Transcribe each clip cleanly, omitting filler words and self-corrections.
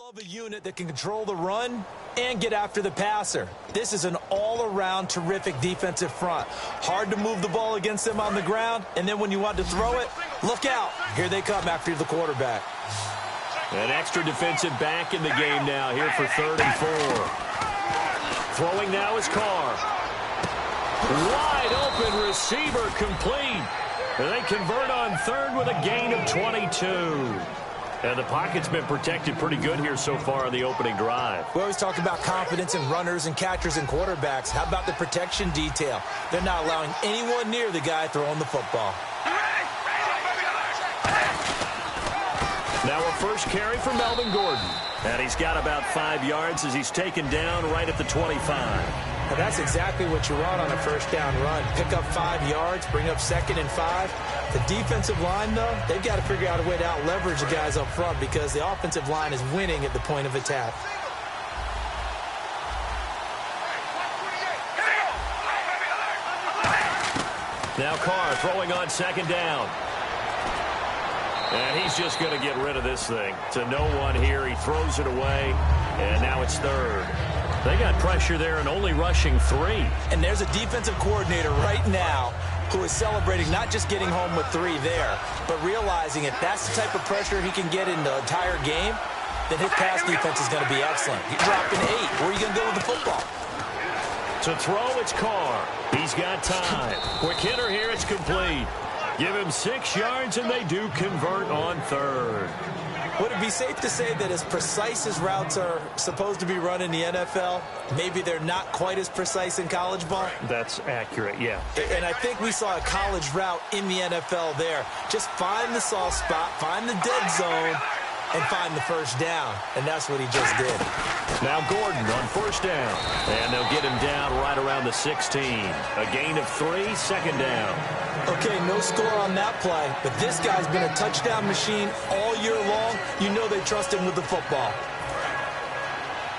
love a unit that can control the run and get after the passer. This is an all-around terrific defensive front. Hard to move the ball against them on the ground, and then when you want to throw it, look out. Here they come after the quarterback. An extra defensive back in the game now here for 3rd and 4. Throwing now is Carr. Wide open receiver complete. They convert on 3rd with a gain of 22. And the pocket's been protected pretty good here so far on the opening drive. We always talk about confidence in runners and catchers and quarterbacks. How about the protection detail? They're not allowing anyone near the guy throwing the football. Now a first carry for Melvin Gordon. And he's got about 5 yards as he's taken down right at the 25. Now that's exactly what you want on a first down run. Pick up 5 yards, bring up 2nd and 5. The defensive line, though, they've got to figure out a way to out-leverage the guys up front because the offensive line is winning at the point of attack. Now Carr throwing on 2nd down. And he's just going to get rid of this thing. To no one here. He throws it away. And now it's 3rd. They got pressure there and only rushing 3. And there's a defensive coordinator right now who is celebrating not just getting home with 3 there, but realizing if that's the type of pressure he can get in the entire game, then his pass defense is going to be excellent. He's dropping 8. Where are you going to go with the football? To throw, it's Carr. He's got time. Quick hitter here, it's complete. Give him 6 yards, and they do convert on 3rd. Would it be safe to say that as precise as routes are supposed to be run in the NFL, maybe they're not quite as precise in college ball? That's accurate, yeah. And I think we saw a college route in the NFL there. Just find the soft spot, find the dead zone, and find the first down. And that's what he just did. Now Gordon on 1st down. And they'll get him down right around the 16. A gain of 3, 2nd down. Okay, no score on that play, but this guy's been a touchdown machine all year long. You know they trust him with the football.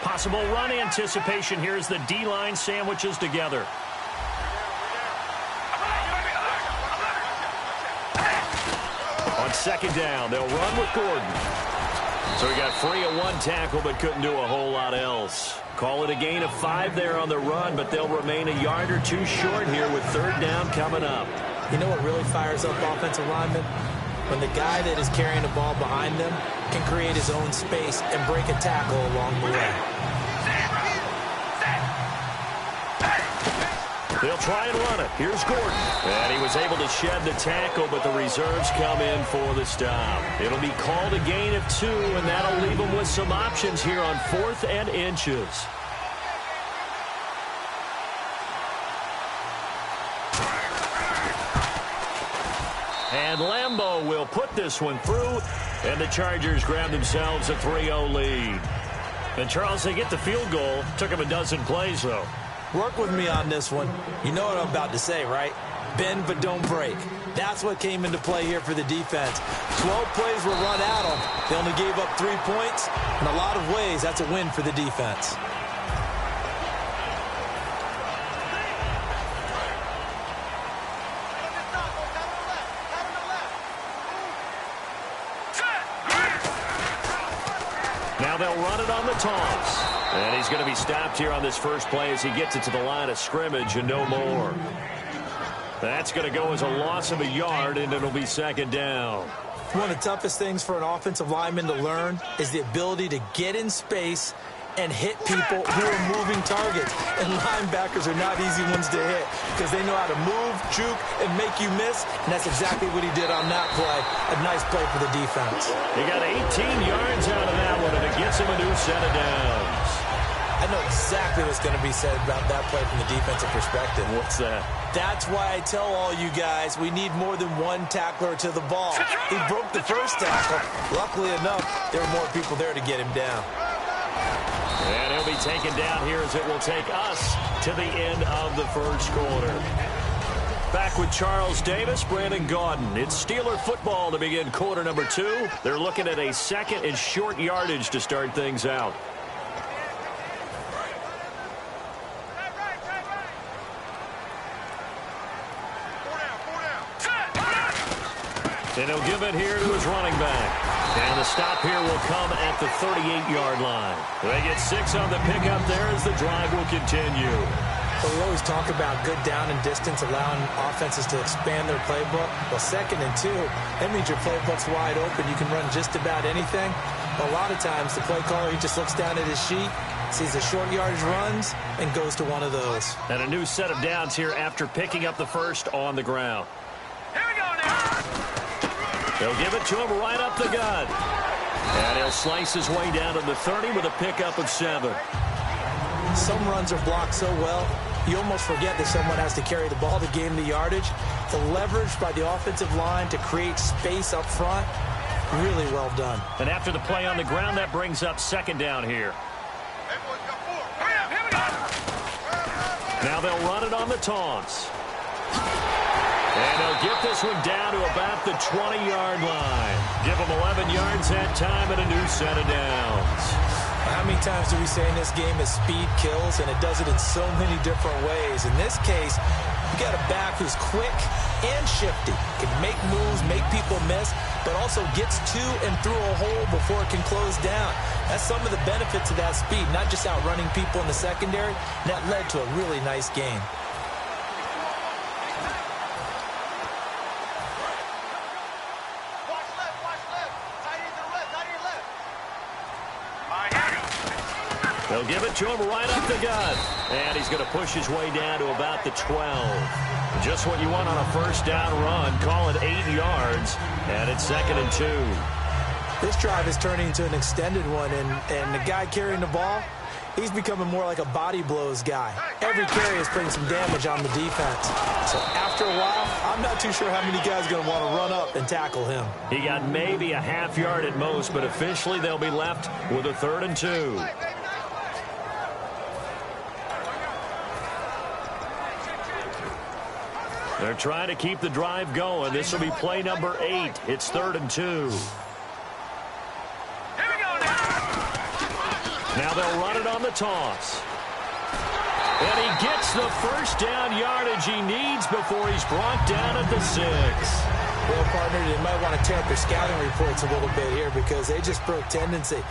Possible run anticipation here as the D-line sandwiches together. On 2nd down, they'll run with Gordon. So he got free of 1 tackle but couldn't do a whole lot else. Call it a gain of 5 there on the run, but they'll remain a yard or 2 short here with 3rd down coming up. You know what really fires up offensive linemen? When the guy that is carrying the ball behind them can create his own space and break a tackle along the way. They'll try and run it. Here's Gordon. And he was able to shed the tackle, but the reserves come in for the stop. It'll be called a gain of 2, and that'll leave them with some options here on 4th and inches. And Lambeau will put this one through, and the Chargers grab themselves a 3-0 lead. And, Charles, they get the field goal. Took them a dozen plays, though. Work with me on this one. You know what I'm about to say, right? Bend but don't break. That's what came into play here for the defense. 12 plays were run at them. They only gave up 3 points. In a lot of ways, that's a win for the defense. Now they'll run it on the toss. And he's going to be stopped here on this first play as he gets it to the line of scrimmage and no more. That's going to go as a loss of a yard, and it'll be 2nd down. One of the toughest things for an offensive lineman to learn is the ability to get in space and hit people who are moving targets. And linebackers are not easy ones to hit because they know how to move, juke, and make you miss. And that's exactly what he did on that play. A nice play for the defense. He got 18 yards out of that one, and it gets him a new set of downs. I know exactly what's going to be said about that play from the defensive perspective. What's that? That's why I tell all you guys we need more than 1 tackler to the ball. He broke the first tackle. Luckily enough, there were more people there to get him down. And he'll be taken down here as it will take us to the end of the first quarter. Back with Charles Davis, Brandon Gaudin. It's Steeler football to begin quarter number 2. They're looking at a 2nd and short yardage to start things out. And he'll give it here to his running back. And the stop here will come at the 38-yard line. They get 6 on the pickup there as the drive will continue. But we always talk about good down and distance, allowing offenses to expand their playbook. Well, 2nd and 2, that means your playbook's wide open. You can run just about anything. A lot of times, the play caller, he just looks down at his sheet, sees the short yardage runs, and goes to one of those. And a new set of downs here after picking up the first on the ground. Here we go now. They'll give it to him right up the gut. And he'll slice his way down to the 30 with a pickup of 7. Some runs are blocked so well, you almost forget that someone has to carry the ball to gain the yardage. The leverage by the offensive line to create space up front, really well done. And after the play on the ground, that brings up 2nd down here. Now they'll run it on the taunts. And they'll get this one down to about the 20-yard line. Give them 11 yards that time and a new set of downs. How many times do we say in this game that speed kills, and it does it in so many different ways? In this case, you got a back who's quick and shifty, can make moves, make people miss, but also gets to and through a hole before it can close down. That's some of the benefits of that speed, not just outrunning people in the secondary. And that led to a really nice game. They'll give it to him right up the gut. And he's going to push his way down to about the 12. Just what you want on a first down run. Call it 8 yards. And it's 2nd and 2. This drive is turning into an extended one. And the guy carrying the ball, he's becoming more like a body blows guy. Every carry is putting some damage on the defense. So after a while, I'm not too sure how many guys are going to want to run up and tackle him. He got maybe a half yard at most, but officially they'll be left with a 3rd and 2. They're trying to keep the drive going. This will be play number 8. It's 3rd and 2. Here we go now. Now they'll run it on the toss. And he gets the first down yardage he needs before he's brought down at the 6. Well, partner, they might want to tear up their scouting reports a little bit here because they just broke tendency.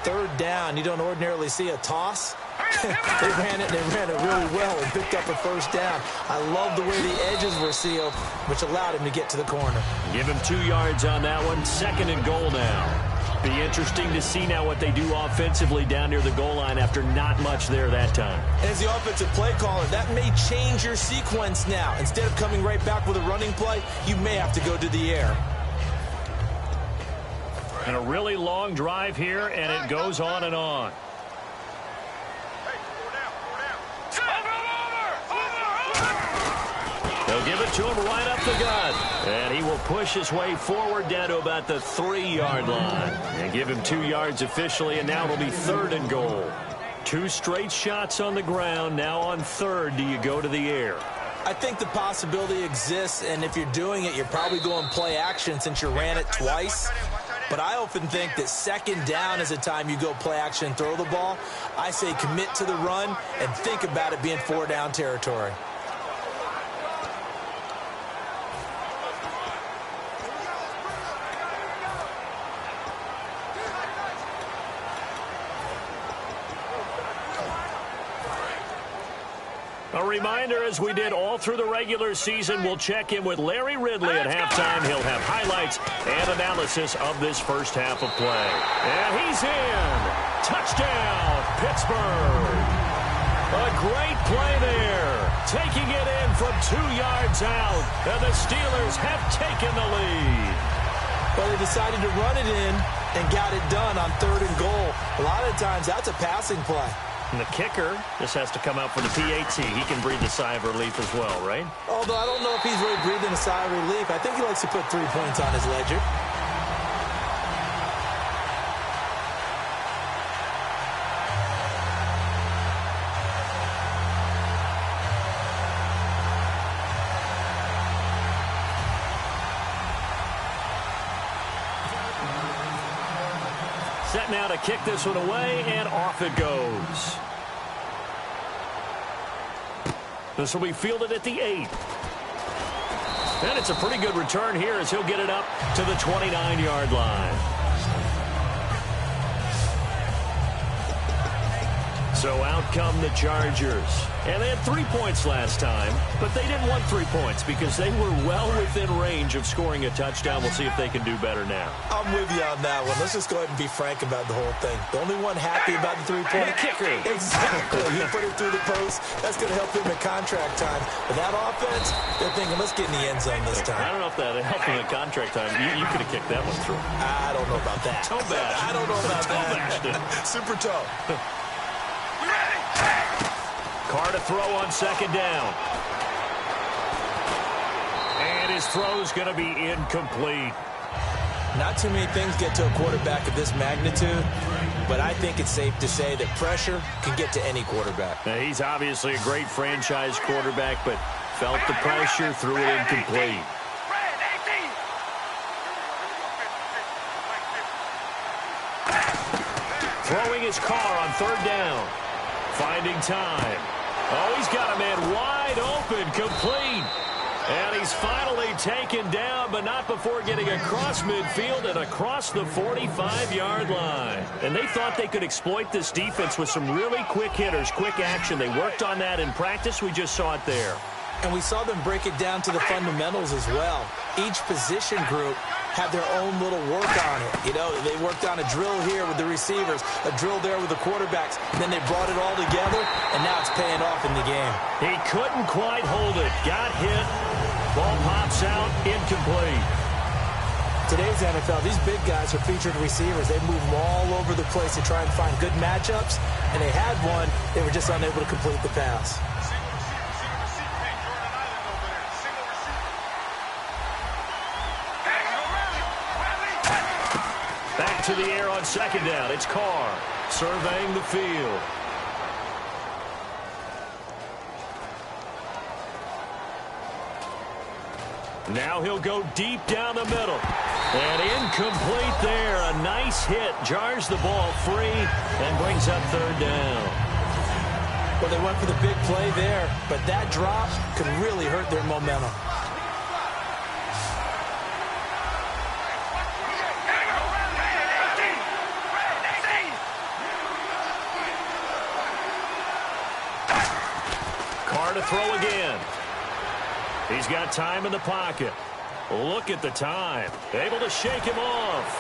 3rd down, you don't ordinarily see a toss. They ran it really well and picked up a first down. I love the way the edges were sealed, which allowed him to get to the corner. Give him 2 yards on that one. 2nd and goal now. Be interesting to see now what they do offensively down near the goal line after not much there that time. As the offensive play caller, that may change your sequence now. Instead of coming right back with a running play, you may have to go to the air. And a really long drive here, and it goes on and on. They'll give it to him right up the gut. And he will push his way forward down to about the 3-yard line. And give him 2 yards officially, and now it'll be 3rd and goal. 2 straight shots on the ground. Now on 3rd, do you go to the air? I think the possibility exists, and if you're doing it, you're probably going play action since you ran it twice. But I often think that 2nd down is the time you go play action and throw the ball. I say commit to the run and think about it being 4-down territory. A reminder, as we did all through the regular season, we'll check in with Larry Ridley at halftime. He'll have highlights and analysis of this first half of play. And he's in. Touchdown, Pittsburgh. A great play there. Taking it in from 2 yards out. And the Steelers have taken the lead. Well, they decided to run it in and got it done on 3rd and goal. A lot of times, that's a passing play. And the kicker just has to come out for the PAT. He can breathe a sigh of relief as well, right? Although I don't know if he's really breathing a sigh of relief. I think he likes to put 3 points on his ledger. Set now to kick this one away, and off it goes. This will be fielded at the 8. And it's a pretty good return here as he'll get it up to the 29-yard line. So out come the Chargers. And they had 3 points last time, but they didn't want 3 points because they were well within range of scoring a touchdown. We'll see if they can do better now. I'm with you on that one. Let's just go ahead and be frank about the whole thing. The only one happy about the three-point kicker. Exactly. He put it through the post. That's going to help him in contract time. But that offense, they're thinking, let's get in the end zone this time. I don't know if that helped him in contract time. You could have kicked that one through. I don't know about that. Toe bash. I don't know about that. Super toe. Carr to throw on second down. And his throw's going to be incomplete. Not too many things get to a quarterback of this magnitude, but I think it's safe to say that pressure can get to any quarterback. Now, he's obviously a great franchise quarterback, but felt the pressure, threw it incomplete. Throwing his Carr on third down. Finding time. Oh, he's got a man wide open, complete. And he's finally taken down, but not before getting across midfield and across the 45-yard line. And they thought they could exploit this defense with some really quick hitters, quick action. They worked on that in practice. We just saw it there. And we saw them break it down to the fundamentals as well. Each position group had their own little work on it. You know, they worked on a drill here with the receivers, a drill there with the quarterbacks, and then they brought it all together, and now it's paying off in the game. He couldn't quite hold it. Got hit. Ball pops out. Incomplete. Today's NFL, these big guys are featured receivers. They move them all over the place to try and find good matchups, and they had one. They were just unable to complete the pass. Back to the air on second down. It's Carr surveying the field. Now he'll go deep down the middle. And incomplete there. A nice hit. Jars the ball free and brings up third down. Well, they went for the big play there, but that drop could really hurt their momentum. To throw again. He's got time in the pocket. Look at the time. Able to shake him off.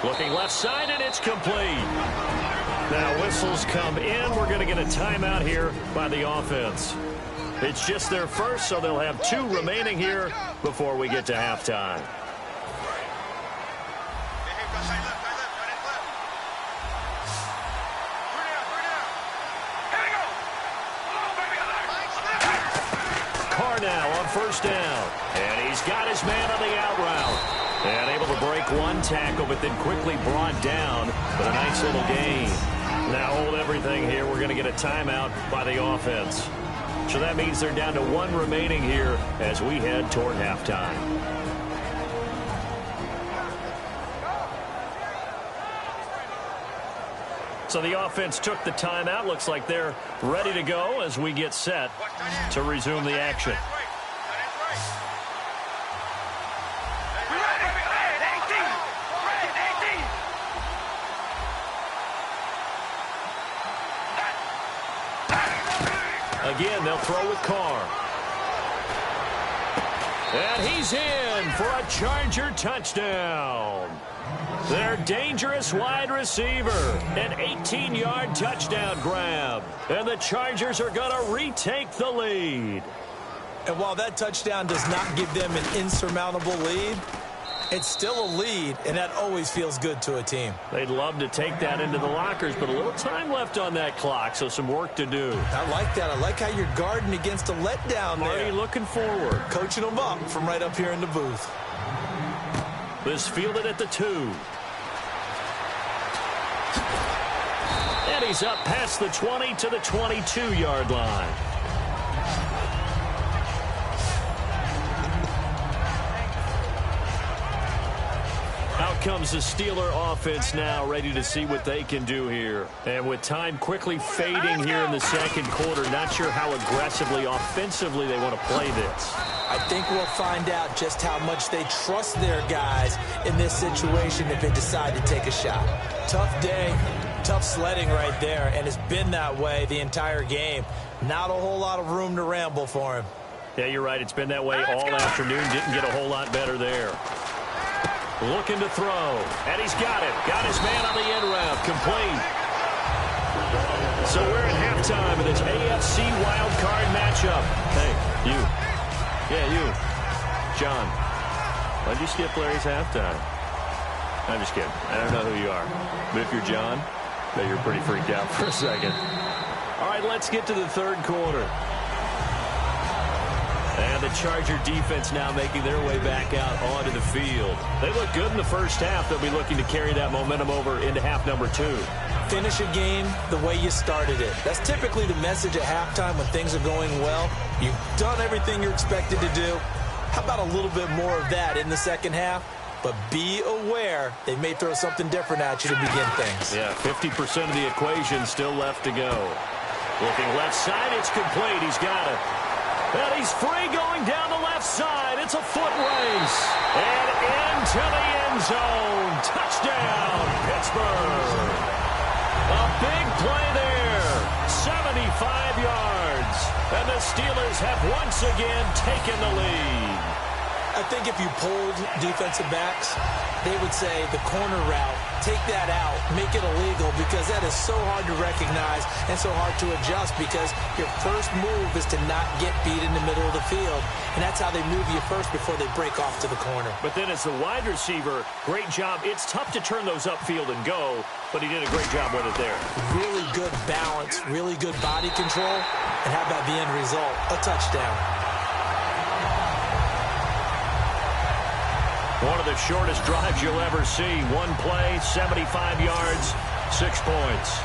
Looking left side, and it's complete. Now whistles come in. We're going to get a timeout here by the offense. It's just their first, so they'll have 2 remaining here before we get to halftime. Now on first down, and he's got his man on the out route, and able to break one tackle, but then quickly brought down, but a nice little gain. Now hold everything here. We're going to get a timeout by the offense. So that means they're down to 1 remaining here as we head toward halftime. So the offense took the timeout. Looks like they're ready to go as we get set to resume the action. Again, they'll throw with Carr. And he's in for a Charger touchdown. Their dangerous wide receiver. An 18-yard touchdown grab. And the Chargers are going to retake the lead. And while that touchdown does not give them an insurmountable lead, it's still a lead, and that always feels good to a team. They'd love to take that into the lockers, but a little time left on that clock, so some work to do. I like that. I like how you're guarding against a letdown there. Already looking forward. Coaching them up from right up here in the booth. This fielded at the 2. And he's up past the 20 to the 22-yard line. Out comes the Steeler offense now, ready to see what they can do here. And with time quickly fading here in the second quarter, not sure how aggressively, offensively they want to play this. I think we'll find out just how much they trust their guys in this situation if they decide to take a shot. Tough day, tough sledding right there, and it's been that way the entire game. Not a whole lot of room to ramble for him. Yeah, you're right. It's been that way all afternoon. Didn't get a whole lot better there. Looking to throw, and he's got it. Got his man on the end route, complete. So we're at halftime of this AFC wildcard matchup. Hey, you. Yeah, you. John, why'd you skip Larry's halftime? I'm just kidding. I don't know who you are. But if you're John, I bet you're pretty freaked out for a second. All right, let's get to the third quarter. And the Charger defense now making their way back out onto the field. They look good in the first half. They'll be looking to carry that momentum over into half number 2. Finish a game the way you started it. That's typically the message at halftime when things are going well. You've done everything you're expected to do. How about a little bit more of that in the second half? But be aware they may throw something different at you to begin things. Yeah, 50% of the equation still left to go. Looking left side, it's complete. He's got it. And he's free going down the left side. It's a foot race. And into the end zone. Touchdown, Pittsburgh. A big play there. 75 yards. And the Steelers have once again taken the lead. I think if you polled defensive backs, they would say the corner route, take that out, make it illegal, because that is so hard to recognize and so hard to adjust, because your first move is to not get beat in the middle of the field, and that's how they move you first before they break off to the corner. But then as the wide receiver, great job. It's tough to turn those upfield and go, but he did a great job with it there. Really good balance, really good body control, and how about the end result? A touchdown. One of the shortest drives you'll ever see. One play, 75 yards, 6 points.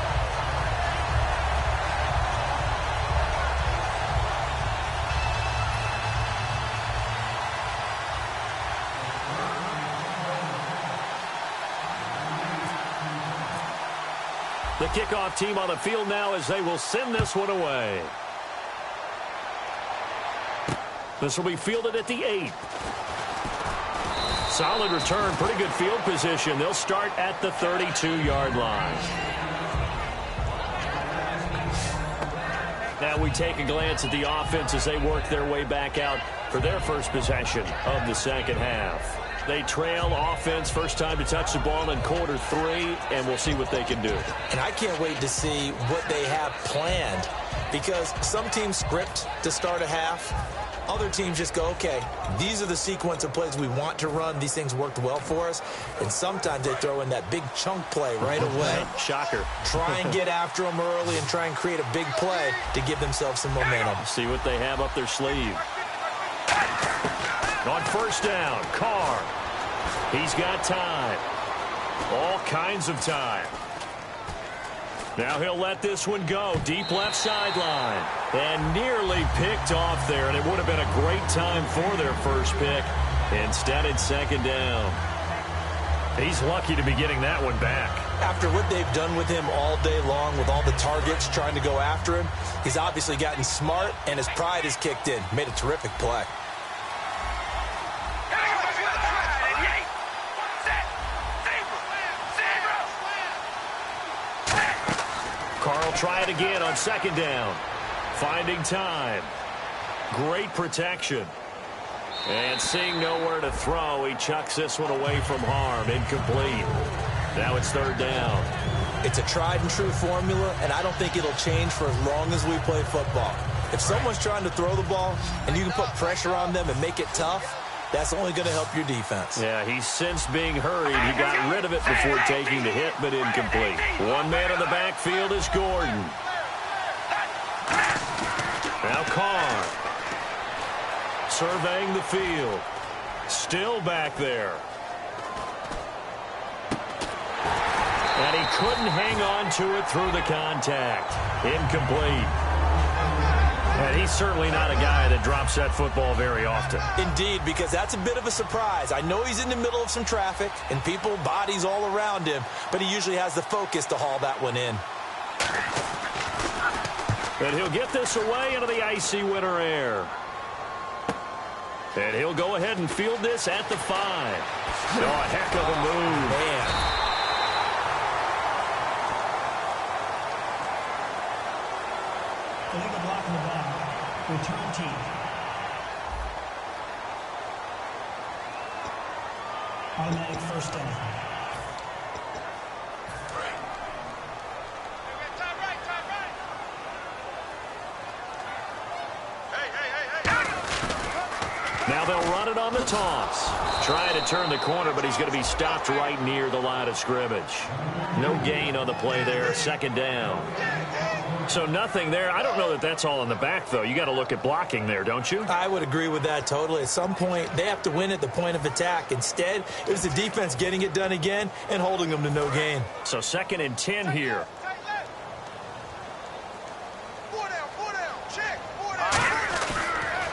The kickoff team on the field now as they will send this one away. This will be fielded at the 8. Solid return, pretty good field position. They'll start at the 32-yard line. Now we take a glance at the offense as they work their way back out for their first possession of the second half. They trail offense, first time to touch the ball in quarter 3, and we'll see what they can do. And I can't wait to see what they have planned, because some teams script to start a half. Other teams just go, okay, these are the sequence of plays we want to run. These things worked well for us. And sometimes they throw in that big chunk play right away. Shocker. Try and get after them early and try and create a big play to give themselves some momentum. See what they have up their sleeve. On first down, Carr. He's got time. All kinds of time. Now he'll let this one go. Deep left sideline. And nearly picked off there. And it would have been a great time for their first pick. Instead, it's second down. He's lucky to be getting that one back. After what they've done with him all day long, with all the targets trying to go after him, he's obviously gotten smart, and his pride has kicked in. Made a terrific play. Carl try it again on second down. Finding time. Great protection. And seeing nowhere to throw, he chucks this one away from harm. Incomplete. Now it's third down. It's a tried and true formula, and I don't think it'll change for as long as we play football. If someone's trying to throw the ball and you can put pressure on them and make it tough, that's only going to help your defense. Yeah, he's since being hurried. He got rid of it before taking the hit, but incomplete. One man in the backfield is Gordon. Now Carr. Surveying the field. Still back there. And he couldn't hang on to it through the contact. Incomplete. And he's certainly not a guy that drops that football very often. Indeed, because that's a bit of a surprise. I know he's in the middle of some traffic and people, bodies all around him, but he usually has the focus to haul that one in. And he'll get this away into the icy winter air. And he'll go ahead and field this at the 5. Oh, a heck of a move. Man. Illegal block in the ball. Return team. Automatic first down. Now they'll run it on the toss. Trying to turn the corner, but he's going to be stopped right near the line of scrimmage. No gain on the play there, second down. So nothing there. I don't know that that's all in the back, though. You got to look at blocking there, don't you? I would agree with that totally. At some point, they have to win at the point of attack. Instead, it was the defense getting it done again and holding them to no gain. So 2nd and 10 here.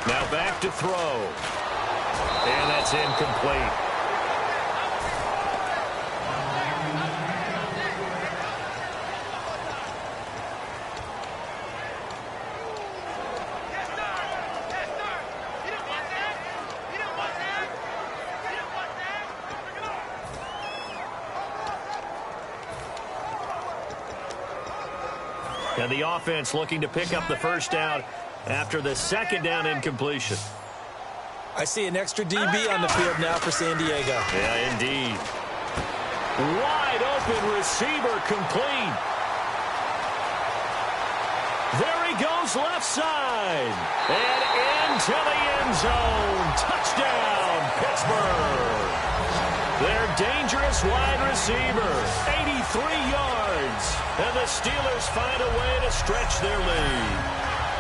Now back to throw. And that's incomplete. And the offense looking to pick up the first down after the 2nd down incompletion. I see an extra DB on the field now for San Diego. Yeah, indeed. Wide open receiver complete. There he goes left side. And into the end zone. Touchdown, Pittsburgh. Their dangerous wide receiver. 83 yards. And the Steelers find a way to stretch their lead.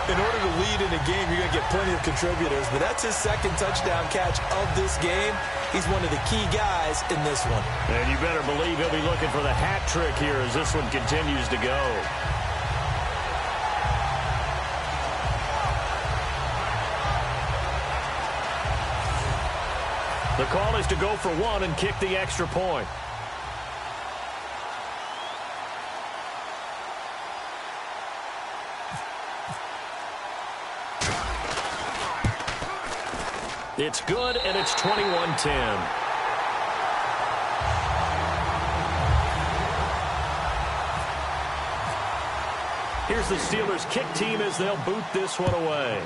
In order to lead in a game, you're going to get plenty of contributors, but that's his 2nd touchdown catch of this game. He's one of the key guys in this one. And you better believe he'll be looking for the hat trick here as this one continues to go. The call is to go for 1 and kick the extra point. It's good, and it's 21-10. Here's the Steelers' kick team as they'll boot this one away.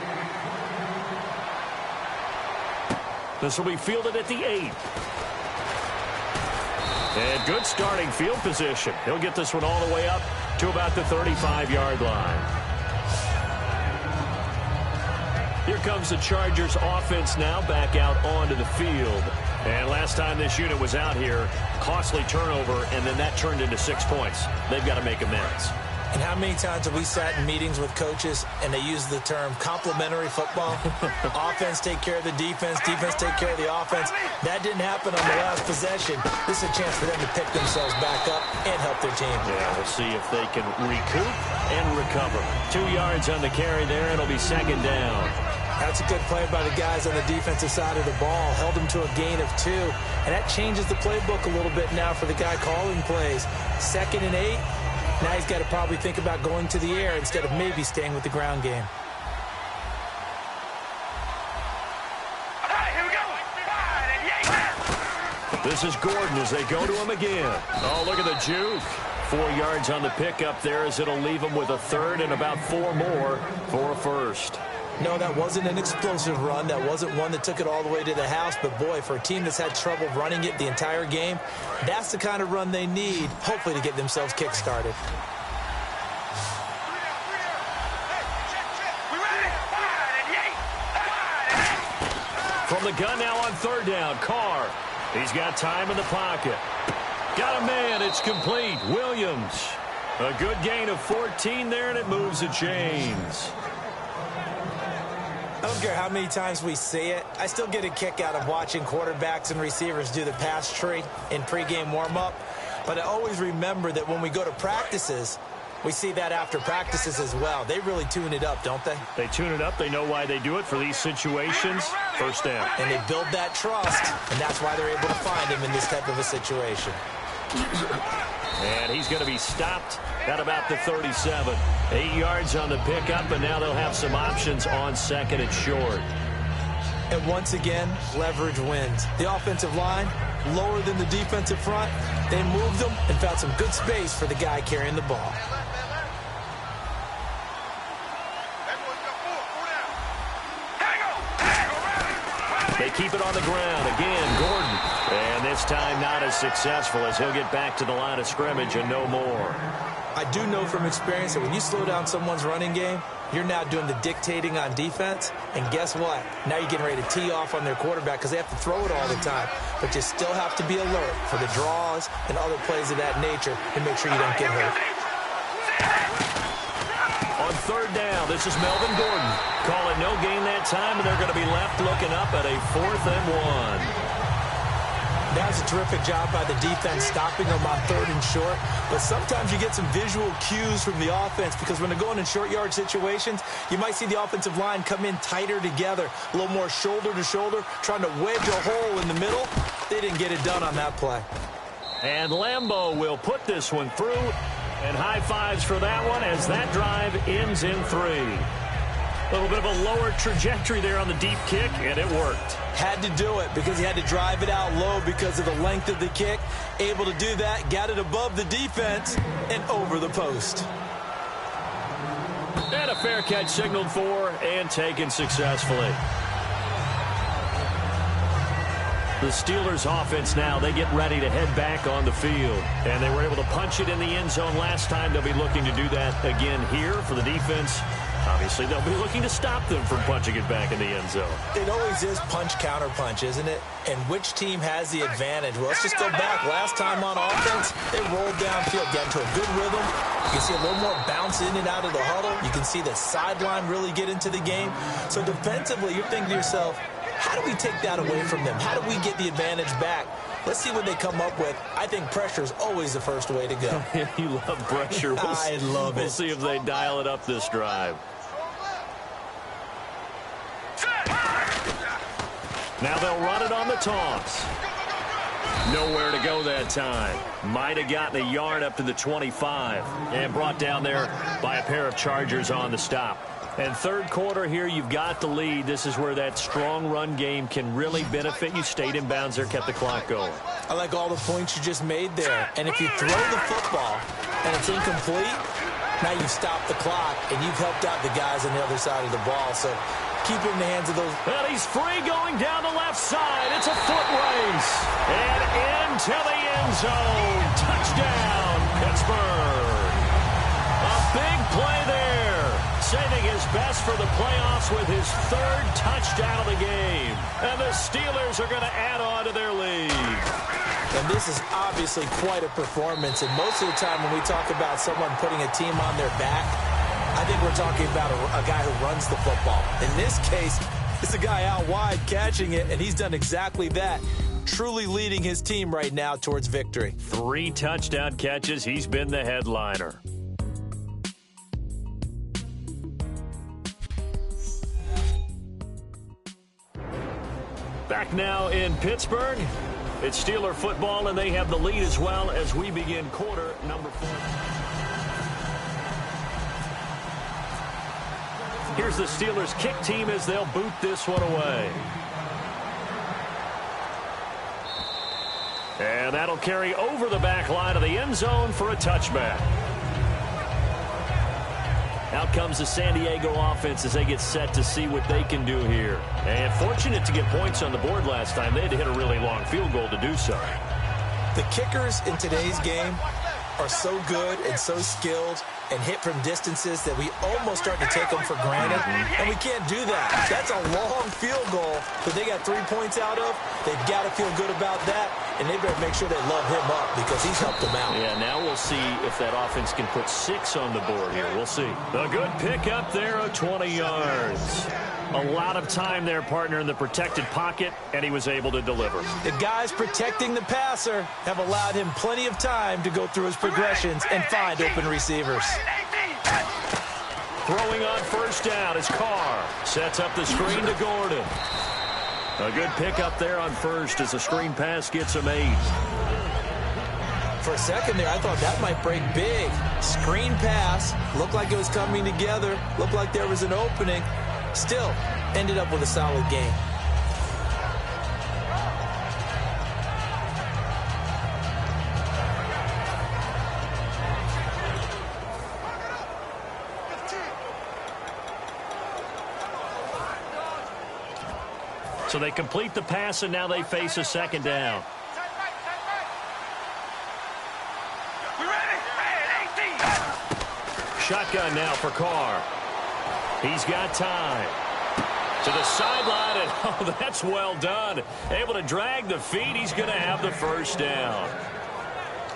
This will be fielded at the 8. And good starting field position. He'll get this one all the way up to about the 35-yard line. Here comes the Chargers offense now back out onto the field. And last time this unit was out here, costly turnover, and then that turned into 6 points. They've got to make amends. And how many times have we sat in meetings with coaches and they use the term complementary football? Offense take care of the defense, defense take care of the offense. That didn't happen on the last possession. This is a chance for them to pick themselves back up and help their team. Yeah, we'll see if they can recoup and recover. 2 yards on the carry there, and it'll be 2nd down. That's a good play by the guys on the defensive side of the ball. Held them to a gain of 2. And that changes the playbook a little bit now for the guy calling plays. 2nd and 8. Now he's got to probably think about going to the air instead of maybe staying with the ground game. This is Gordon as they go to him again. Oh, look at the juke. 4 yards on the pickup there as it'll leave him with a 3rd and about 4 more for a 1st. No, that wasn't an explosive run. That wasn't one that took it all the way to the house. But, boy, for a team that's had trouble running it the entire game, that's the kind of run they need, hopefully, to get themselves kick-started. From the gun now on 3rd down, Carr. He's got time in the pocket. Got a man. It's complete. Williams. A good gain of 14 there, and it moves the chains. I don't care how many times we see it. I still get a kick out of watching quarterbacks and receivers do the pass tree in pregame warm-up. But I always remember that when we go to practices, We see that after practices as well. They really tune it up, don't they? They tune it up. They know why they do it for these situations. First down. And they build that trust, and that's why they're able to find him in this type of a situation. And he's going to be stopped at about the 37. 8 yards on the pickup, and now they'll have some options on second and short. And once again, leverage wins. The offensive line, lower than the defensive front. They moved them and found some good space for the guy carrying the ball. They keep it on the ground. Again, Gordon. And this time not as successful as he'll get back to the line of scrimmage and no more. I do know from experience that when you slow down someone's running game, you're now doing the dictating on defense. And guess what? Now you're getting ready to tee off on their quarterback because they have to throw it all the time. But you still have to be alert for the draws and other plays of that nature and make sure you don't get hurt. On third down, this is Melvin Gordon. Call it no gain that time, and they're going to be left looking up at a 4th and 1. That was a terrific job by the defense stopping them on 3rd and short. But sometimes you get some visual cues from the offense because when they're going in short yard situations, you might see the offensive line come in tighter together, a little more shoulder to shoulder, trying to wedge a hole in the middle. They didn't get it done on that play. And Lambeau will put this one through. And high fives for that one as that drive ends in 3. A little bit of a lower trajectory there on the deep kick, and it worked. Had to do it because he had to drive it out low because of the length of the kick. Able to do that, got it above the defense and over the post. And a fair catch signaled for and taken successfully. The Steelers offense now, they get ready to head back on the field. And they were able to punch it in the end zone last time. They'll be looking to do that again here for the defense. Obviously, they'll be looking to stop them from punching it back in the end zone. It always is punch-counter-punch, isn't it? And which team has the advantage? Well, let's just go back. Last time on offense, they rolled downfield, got into a good rhythm. You can see a little more bounce in and out of the huddle. You can see the sideline really get into the game. So defensively, you're thinking to yourself, how do we take that away from them? How do we get the advantage back? Let's see what they come up with. I think pressure is always the first way to go. You love pressure. I love it. We'll see if they dial it up this drive. Now they'll run it on the toss. Nowhere to go that time. Might have gotten a yard up to the 25 and brought down there by a pair of Chargers on the stop. And third quarter here, you've got the lead. This is where that strong run game can really benefit you. Stayed in bounds there, kept the clock going. I like all the points you just made there. And if you throw the football and it's incomplete, now you've stopped the clock and you've helped out the guys on the other side of the ball. So keep it in the hands of those. Well, he's free going down the left side. It's a foot race. And into the end zone. Touchdown, Pittsburgh. A big play there. Saving his best for the playoffs with his 3rd touchdown of the game. And the Steelers are going to add on to their lead. And this is obviously quite a performance. And most of the time when we talk about someone putting a team on their back, I think we're talking about a guy who runs the football. In this case, it's a guy out wide catching it, and he's done exactly that. Truly leading his team right now towards victory. 3 touchdown catches. He's been the headliner. Back now in Pittsburgh. It's Steeler football, and they have the lead as well as we begin quarter number 4. Here's the Steelers kick team as they'll boot this one away. And that'll carry over the back line of the end zone for a touchback. Out comes the San Diego offense as they get set to see what they can do here. And fortunate to get points on the board last time. They had to hit a really long field goal to do so. The kickers in today's game are so good and so skilled and hit from distances that we almost start to take them for granted. And we can't do that. That's a long field goal that they got 3 points out of. They've got to feel good about that. and they better make sure they love him up because he's helped them out. Yeah, now we'll see if that offense can put 6 on the board here. We'll see. A good pickup there of 20 yards. A lot of time there, partner, in the protected pocket, and he was able to deliver. The guys protecting the passer have allowed him plenty of time to go through his progressions and find open receivers. Throwing on first down is Carr. Sets up the screen to Gordon. A good pickup there on first as the screen pass gets him 8. For a second there, I thought that might break big. Screen pass. Looked like it was coming together. Looked like there was an opening. Still, ended up with a solid game. So they complete the pass, and now they face a second down. Shotgun now for Carr. He's got time. To the sideline, and oh, that's well done. Able to drag the feet. He's going to have the first down.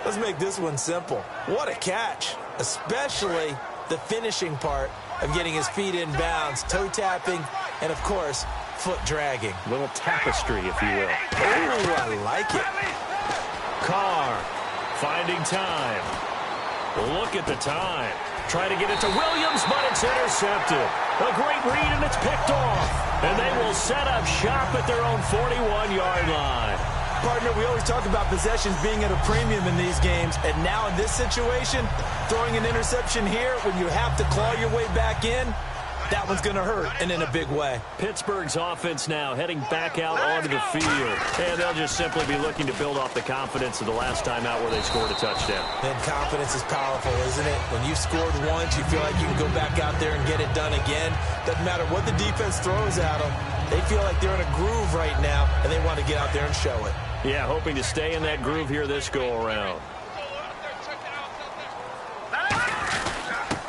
Let's make this one simple. What a catch, especially the finishing part of getting his feet in bounds, toe tapping, and, of course, foot dragging. Little tapestry, if you will. Oh, I like it. Carr finding time. Look at the time. Trying to get it to Williams, but it's intercepted. A great read, and it's picked off. And they will set up shop at their own 41-yard line. Partner, we always talk about possessions being at a premium in these games. And now in this situation, throwing an interception here when you have to claw your way back in, that one's going to hurt, and in a big way. Pittsburgh's offense now heading back out onto the field. And they'll just simply be looking to build off the confidence of the last time out where they scored a touchdown. And confidence is powerful, isn't it? When you scored once, you feel like you can go back out there and get it done again. Doesn't matter what the defense throws at them. They feel like they're in a groove right now, and they want to get out there and show it. Yeah, hoping to stay in that groove here this go-around.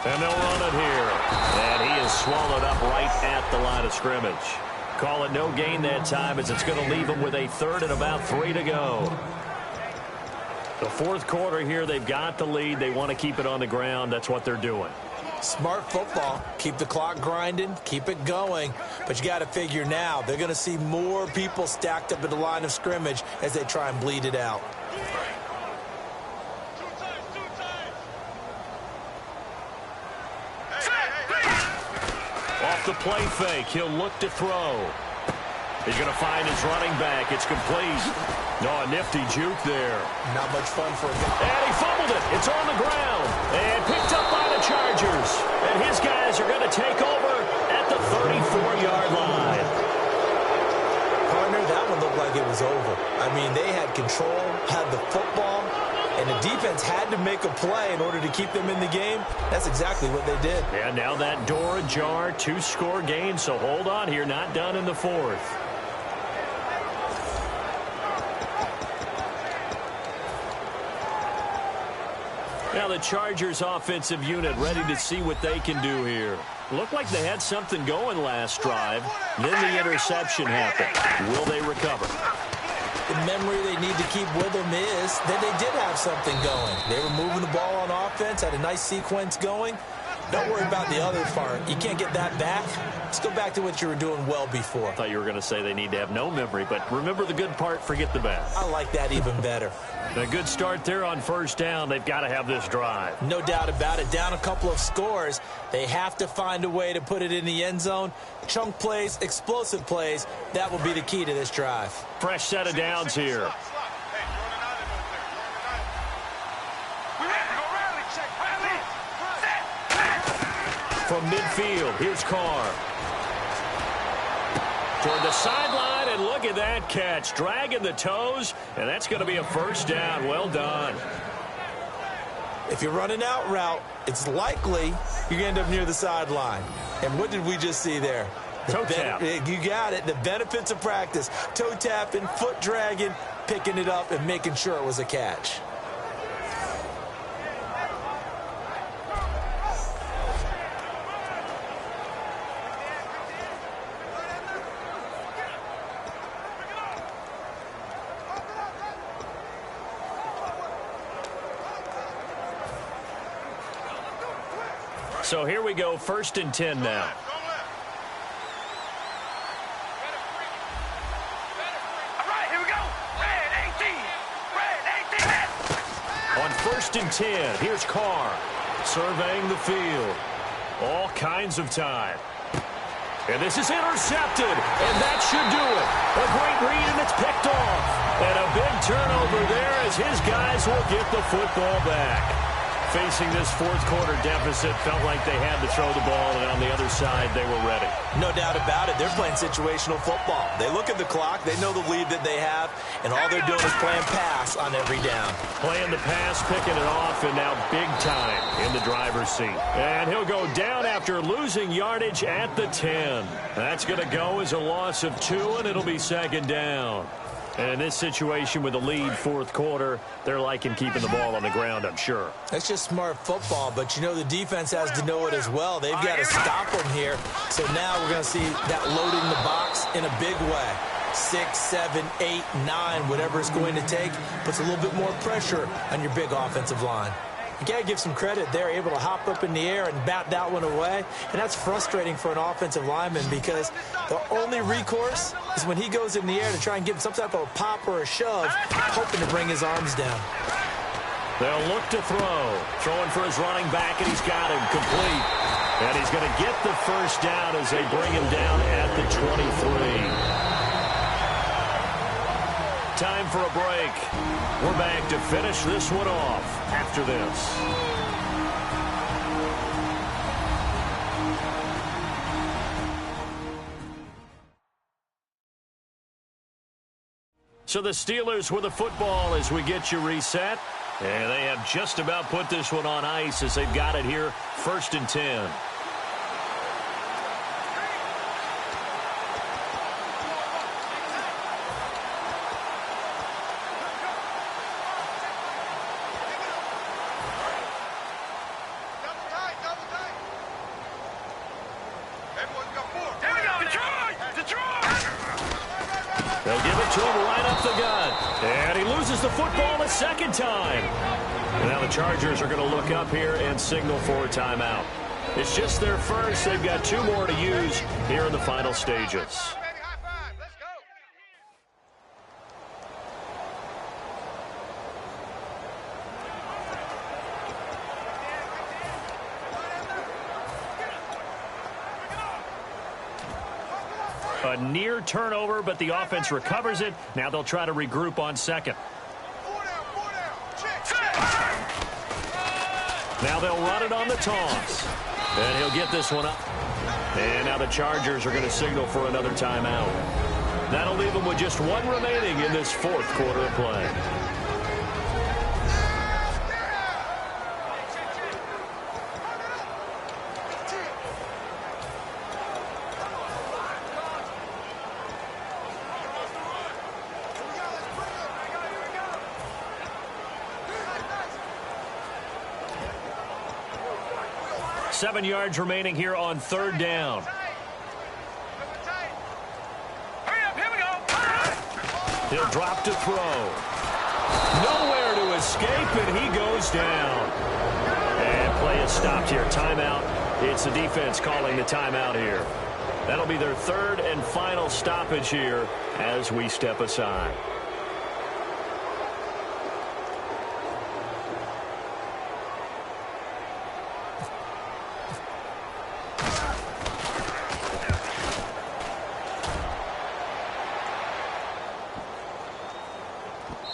And they'll run it here. And he is swallowed up right at the line of scrimmage. Call it no gain that time as it's going to leave him with a third and about 3 to go. The fourth quarter here, they've got the lead. They want to keep it on the ground. That's what they're doing. Smart football. Keep the clock grinding. Keep it going. But you got to figure now, they're going to see more people stacked up at the line of scrimmage as they try and bleed it out. Off the play fake, he'll look to throw. He's going to find his running back. It's complete. No, a nifty juke there. Not much fun for a guy. And he fumbled it. It's on the ground. And picked up by the Chargers. And his guys are going to take over at the 34-yard line. Partner, that one looked like it was over. I mean, they had control, had the football, and the defense had to make a play in order to keep them in the game. That's exactly what they did. And now that door ajar, 2-score game. So hold on here, not done in the fourth. Now the Chargers offensive unit ready to see what they can do here. Looked like they had something going last drive. Then the interception happened. Will they recover? The memory they need to keep with them is that they did have something going. They were moving the ball on offense, had a nice sequence going. Don't worry about the other part. You can't get that back. Let's go back to what you were doing well before. I thought you were going to say they need to have no memory, but remember the good part, forget the bad. I like that even better. A good start there on first down. They've got to have this drive. No doubt about it. Down a couple of scores. They have to find a way to put it in the end zone. Chunk plays, explosive plays. That will be the key to this drive. Fresh set of downs here. From midfield, here's Carr. Toward the sideline, and look at that catch. Dragging the toes, and that's going to be a first down. Well done. If you're running out route, it's likely you're going to end up near the sideline. And what did we just see there? Toe tap. You got it. The benefits of practice. Toe tapping, foot dragging, picking it up, and making sure it was a catch. So here we go, 1st and 10 now. All right, here we go. Red 18. Red 18. On 1st and 10, here's Carr surveying the field. All kinds of time. And this is intercepted, and that should do it. A great read, and it's picked off. And a big turnover there as his guys will get the football back. Facing this fourth-quarter deficit, felt like they had to throw the ball, and on the other side, they were ready. No doubt about it. They're playing situational football. They look at the clock. They know the lead that they have, and all they're doing is playing pass on every down. Playing the pass, picking it off, and now big time in the driver's seat. And he'll go down after losing yardage at the 10. That's going to go as a loss of 2, and it'll be 2nd down. And in this situation with the lead fourth quarter, they're liking keeping the ball on the ground, I'm sure. That's just smart football, but you know the defense has to know it as well. They've got to stop them here. So now we're going to see that loading the box in a big way. 6, 7, 8, 9, whatever it's going to take, puts a little bit more pressure on your big offensive line. You got to give some credit. They're able to hop up in the air and bat that one away. And that's frustrating for an offensive lineman because the only recourse is when he goes in the air to try and give some type of a pop or a shove, hoping to bring his arms down. They'll look to throw. Throwing for his running back, and he's got him complete. And he's going to get the first down as they bring him down at the 23. Time for a break. We're back to finish this one off after this. So the Steelers with the football as we get you reset. And they have just about put this one on ice as they've got it here, 1st and 10. They'll give it to him right up the gut. And he loses the football a second time. And now the Chargers are going to look up here and signal for a timeout. It's just their first. They've got 2 more to use here in the final stages. A near turnover, but the offense recovers it. Now they'll try to regroup on 2nd. Now they'll run it on the toss. And he'll get this one up. And now the Chargers are going to signal for another timeout. That'll leave them with just 1 remaining in this fourth quarter of play. Seven yards remaining here on 3rd down. Hurry up, here we go. He'll drop to throw. Nowhere to escape, and he goes down. And play is stopped here. Timeout. It's the defense calling the timeout here. That'll be their 3rd and final stoppage here as we step aside.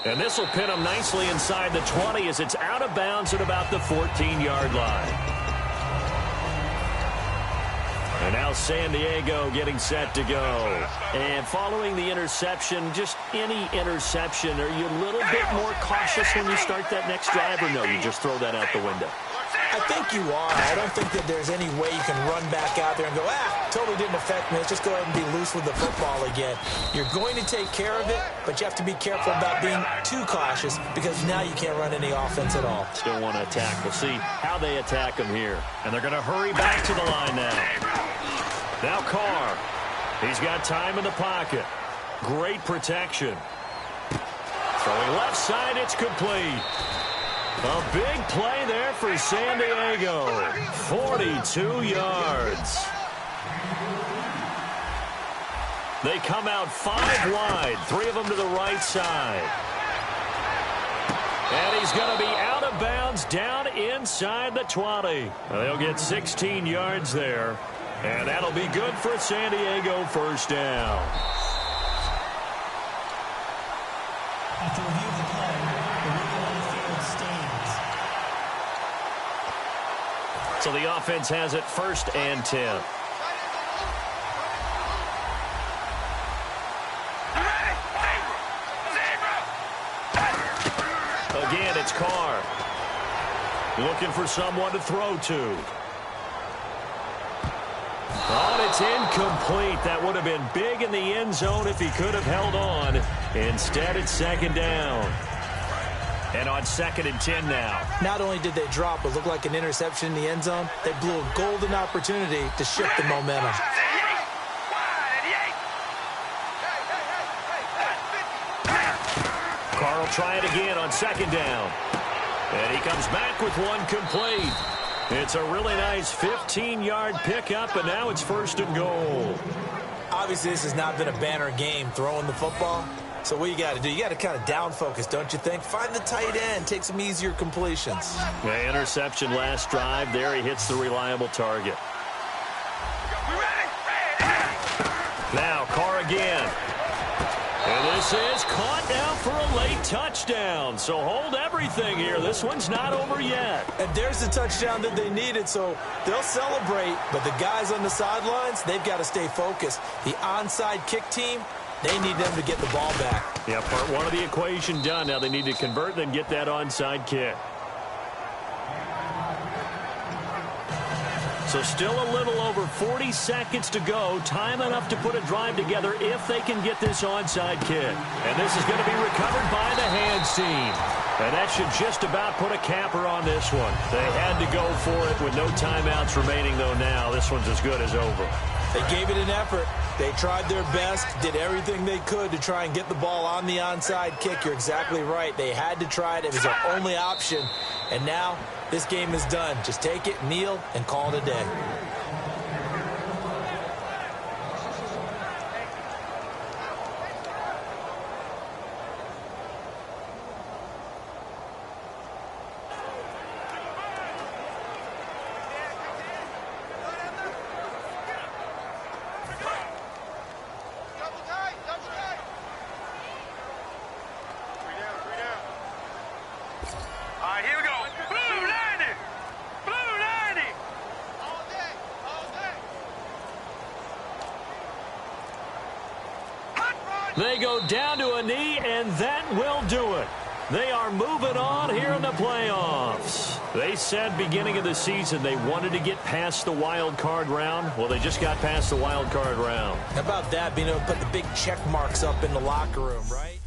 And this will pin him nicely inside the 20 as it's out of bounds at about the 14-yard line. And now San Diego getting set to go. And following the interception, just any interception, are you a little bit more cautious when you start that next drive, or no, you just throw that out the window? I think you are. I don't think that there's any way you can run back out there and go, totally didn't affect me. Let's just go ahead and be loose with the football again. You're going to take care of it, but you have to be careful about being too cautious because now you can't run any offense at all. Still want to attack. We'll see how they attack him here. And they're going to hurry back to the line now. Now Carr. He's got time in the pocket. Great protection. Throwing left side, it's complete. A big play there for San Diego. 42 yards. They come out 5 wide, 3 of them to the right side. And he's going to be out of bounds down inside the 20. They'll get 16 yards there. And that'll be good for San Diego, first down. After review of the play, the ruling on the field stands. So the offense has it 1st and 10. Again, it's Carr. Looking for someone to throw to. Oh, it's incomplete. That would have been big in the end zone if he could have held on. Instead, it's 2nd down. And on 2nd and 10 now. Not only did they drop what looked like an interception in the end zone, they blew a golden opportunity to shift the momentum. Carr will try it again on 2nd down. And he comes back with one complete. It's a really nice 15-yard pickup, and now it's 1st and goal. Obviously, this has not been a banner game throwing the football. So what you got to do, you got to kind of down focus, don't you think? Find the tight end, take some easier completions. The interception last drive. There he hits the reliable target. Now Carr again. And this is caught now for a late touchdown. So hold everything here. This one's not over yet. And there's the touchdown that they needed, so they'll celebrate. But the guys on the sidelines, they've got to stay focused. The onside kick team, they need them to get the ball back. Yeah, part 1 of the equation done. Now they need to convert and get that onside kick. So still a little over 40 seconds to go. Time enough to put a drive together if they can get this onside kick. And this is going to be recovered by the hands team. And that should just about put a capper on this one. They had to go for it with no timeouts remaining, though, now. This one's as good as over. They gave it an effort. They tried their best, did everything they could to try and get the ball on the onside kick. You're exactly right. They had to try it. It was their only option. And now this game is done. Just take it, kneel, and call it a day. They go down to a knee, and that will do it. They are moving on here in the playoffs. They said beginning of the season they wanted to get past the wild card round. Well, they just got past the wild card round. How about that, being able to put the big check marks up in the locker room, right?